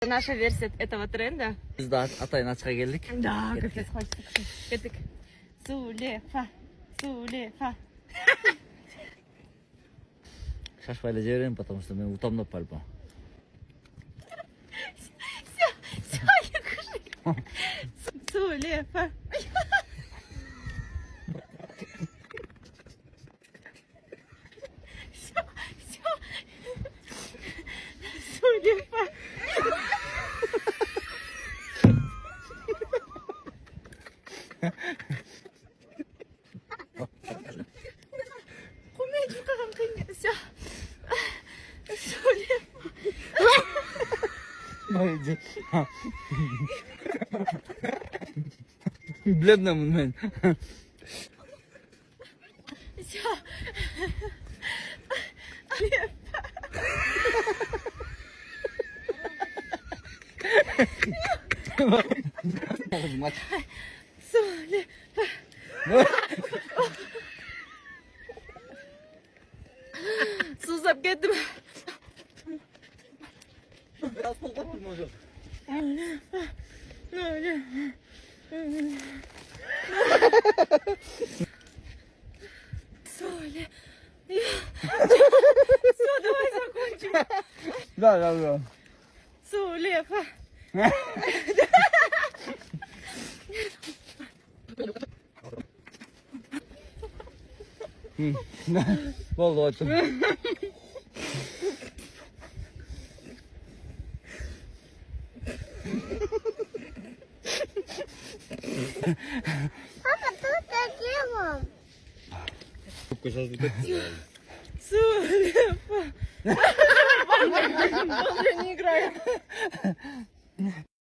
Наша версия этого тренда. Biz de Atay'ın açığa geldik. Да, капец, хочется. Кетик. Сулефа, Сулефа. Шашпайлы жіберемін, потому что мен утомдап пальпам. Все, я кушаю. Сулефа. Все. Сулефа. Комедию как все. Сулефа. Bilemem ben. Все. Сулефа. Сузап кетtim. Biraz koklatayım hocam. Соля. Все, давай закончим. Да. Сулефа. Vallahi açım. Папа, тут делом. Çok сейчас дикkat. Сулефа. Боже, не играю.